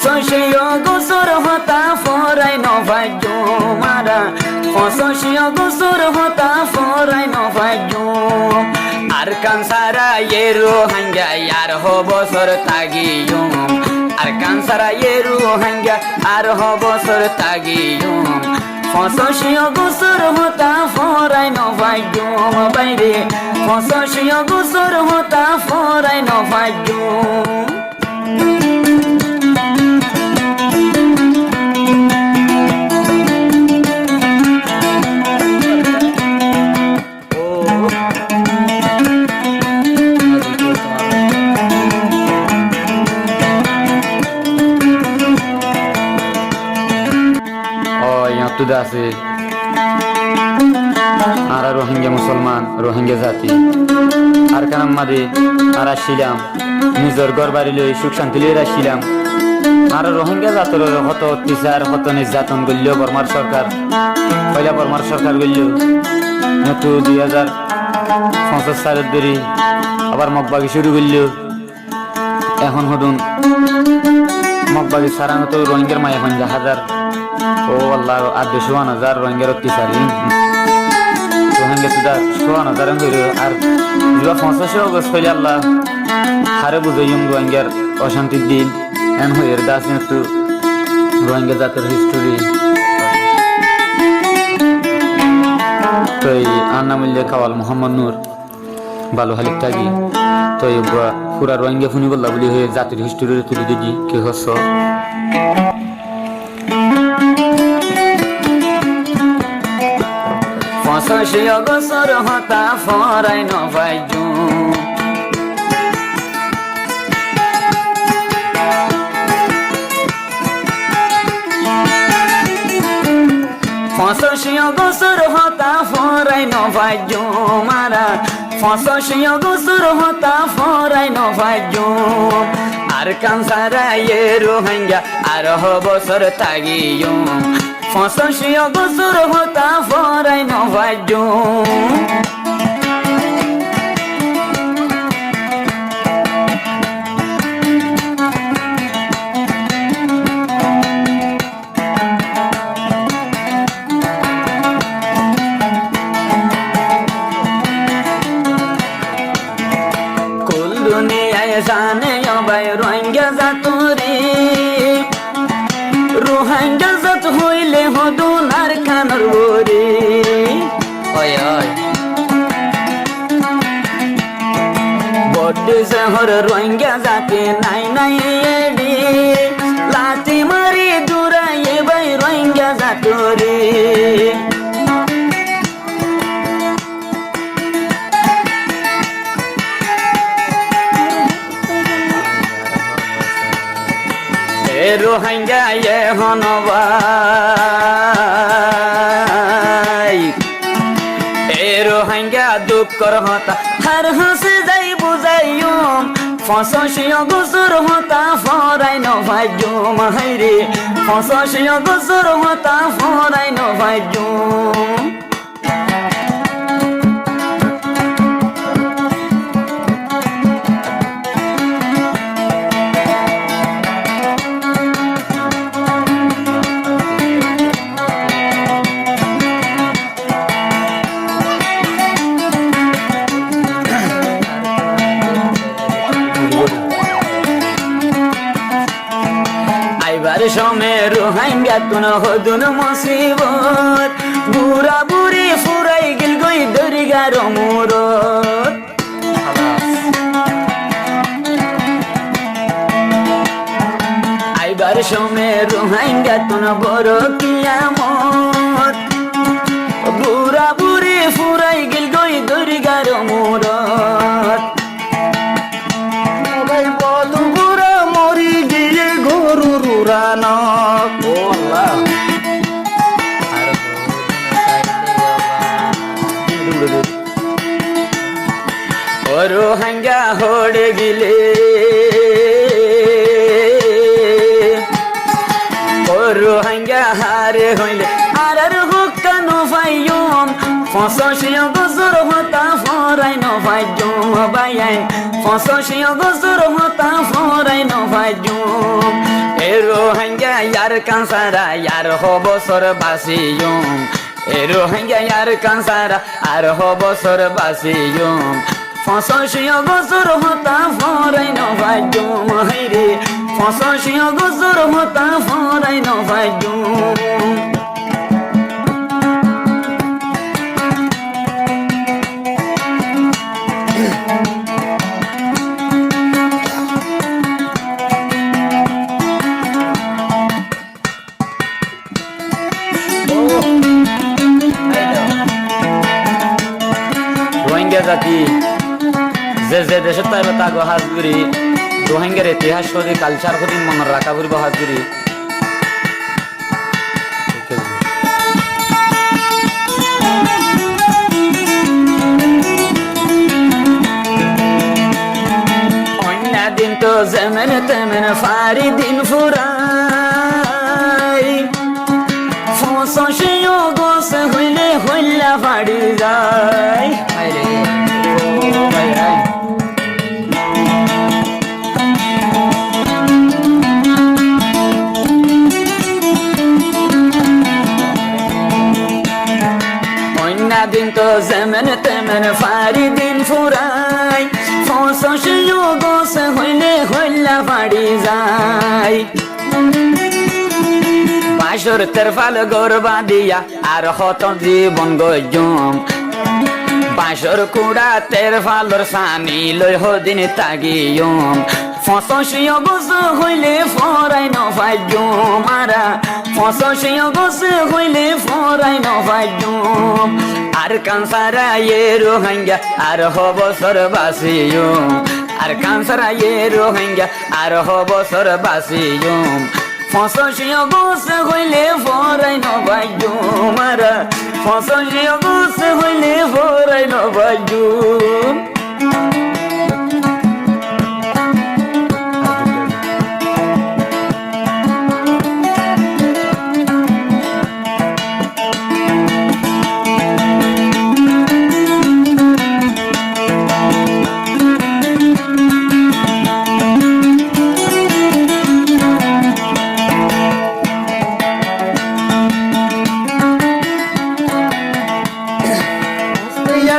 ফসসিও গোসর হতা ফরাই নভাজ্য মারা ফসসিও গোসর হতা ফরাই নভাজ্য আর কানসারা এরো হাঙ্গা আর হ বছর তাগিয়ুম আর কানসারা এরো হাঙ্গা আর হ বছর তাগিয়ুম ফসসিও গোসর হতা ফরাই নভাজ্য বাইরে ফসসিও গোসর হতা ফরাই নভাজ্য আছে আর রোহিঙ্গা মুসলমান রোহিঙ্গা জাতি আর কানাম মাদে আর আসছিলাম নিজের ঘর বাড়ি লই সুখ শান্তি লই আসছিলাম আর রোহিঙ্গা জাতর হত অত্যাচার হত নির্যাতন করল বর্মার সরকার পয়লা বর্মার সরকার করল নতু 2050 সালের ধরে আবার মগবাগি শুরু করল এখন হদুন মগবাগি সারা তো রোহিঙ্গার মায়া 50,000 ও আল্লাহ আর 200,000 রোহিঙ্গার অত্যাচার রোহিঙ্গা সুদা 100,000 আর 50 অগস্ট হইলে আল্লাহ হারে বুঝাইম রোহিঙ্গার অশান্তির দিন এন হয়ে দাস একটু রোহিঙ্গা জাতের হিস্টোরি তো আর নাম হইলে কাওয়াল মোহাম্মদ নূর ভালো হালিক থাকি তো পুরা রোহিঙ্গা ফুনি বললা বলি হয়ে জাতির হিস্টোরি তুলে দিদি কি হচ্ছ ফসসিও গোসর হতা ফরাই নভাজ্য ফসসিও গোসর হতা ফরাই নভাজ্য মারা ফসসিও গোসর হতা ফরাই নভাজ্য আর কানসারা রোহিঙ্গা আর হ বছর তাগিয়ুম ফসসিও গোসর হতা ফরাই নভাজ্য কুল দুনিয়ায় জানে ভাই রোহিঙ্গা জাতুরি রোহিঙ্গা জাত হইলে হদুন আর খানার বরি বড্ড শহর রোহিঙ্গা জাতে নাই নাই এডি লাতি মারি দূরাইয়ে ভাই রোহিঙ্গা জাতরে রোহিঙ্গা হনবাই রোহিঙ্গা দুঃখর হতা হার হাসে যাই বুঝাইম ফসসিও গোসর হতা ফরাই নভাজ্য মাহাইরে ফসসিও গোসর হতা ফরাই নভাজ্য সমে রোহিঙ্গা তুন হদুন মুসিবত বুড়া বুড়ি ফুরাই গিল গই দরিগার মুরত আইবার সমে রোহিঙ্গা তুন বড় কিয়ামত বুড়া বুড়ি ফুরাই গিল গই দরিগার মুরত রোহিঙ্গা হড়ে গিলে রোহিঙ্গা হারে হইলে আর হুক্কা নভাইয়ুম ফসসিও গোসর হতা ফরাই নভাজ্য বাইন ফসসিও গোসর হতা ফরাই নভাজ্য ইয়ার কানসারা ইয়ার হ বছর বাসিয়ুম এ রোহিঙ্গা ইয়ার কানসারা আর হ বছর বাসিয়ুম 85 বছর হতা ফরাই নভাইয়ুম হাইরে 85 বছর হতা ফরাই নভাইয়ুম রোহিঙ্গা জাতি যে যে দেশে তাইবা তাগো হাজগুড়ি রোহিঙ্গার ইতিহাস সদি কালচার সদি মনে রাখা ফুরিব হাজগুড়ি অন্য দিন তো যেমন তেমন ফারি দিন ফুরাই ফসিও গোস হইলে হইলা ফাড়ি যায় দিন তো যেমন তেমন ফারি দিন ফুরাই ফসিও গোস হইলে হইলা ফাড়ি যায় বাসর তেরফাল গরবা দিয়া আর হত জীবন গজম বাসর কুড়া তেরফালর সানি লই হদিন তাগিয়ম 85 বছর হইলে ফরাই নভাইয়ুম মারা 85 বছর হইলে ফরাই নভাইয়ুম আর কানসারা এ রোহিঙ্গা আর হ বছর বাসিয়ুম আর কানসারা এ রোহিঙ্গা আর হ বছর বাসিয়ুম 85 বছর হইলে ফরাই নভাইয়ুম মারা 85 বছর হইলে ফরাই নভাইয়ুম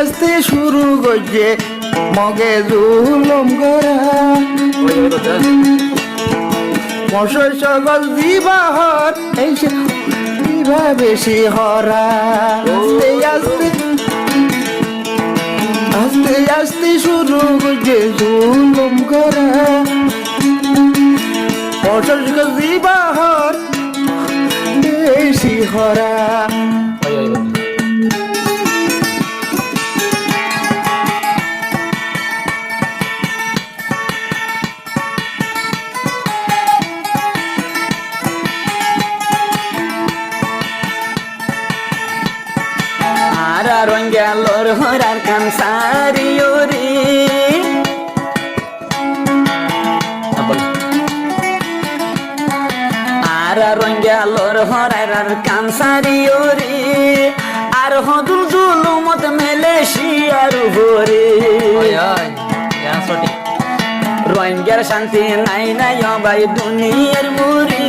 আস্তে শুরু করছে মগে জুলুম করা মশাই সকল বিবাহর এই বিবাহ বেশি হরা আস্তে আস্তে আস্তে আস্তে শুরু করছে জুলুম করা মশাই সকল বিবাহর বেশি হরা রোহিঙ্গা লোর হরার কানসারিও রে আর রোহিঙ্গা লোর হরার কানসারিও রে আর হদুল জুলুমত মালয়েশিয়ার উপরে রোহিঙ্গার শান্তি নাই নাই ভাই দুনিয়ার মুরি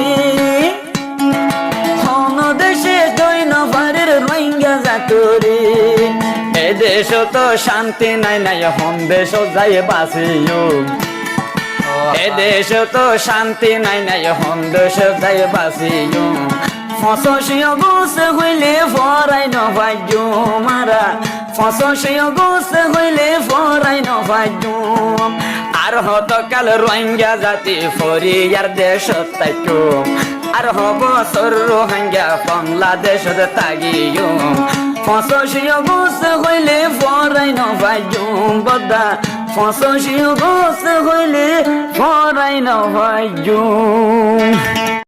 দেশে দৈন ভারের রোহিঙ্গা জাতরে এ দেশ তো শান্তি নাই নাই হম দেশ যাই বাসিয়ুম এ দেশ তো শান্তি নাই নাই হম দেশ যাই বাসিয়ুম 85 বছর হইলে ফরাই নভাইয়ুম মারা 85 বছর হইলে ফরাই নভাইয়ুম আর হত কাল রোহিঙ্গা জাতি ফরিয়ার দেশ তাইকুম আর হব সর রোহিঙ্গা বাংলাদেশত তাগিয়ুম 85 বছর হইলে ফরাই নভাইয়ুম বদা 85 বছর হইলে ফরাই নভাইয়ুম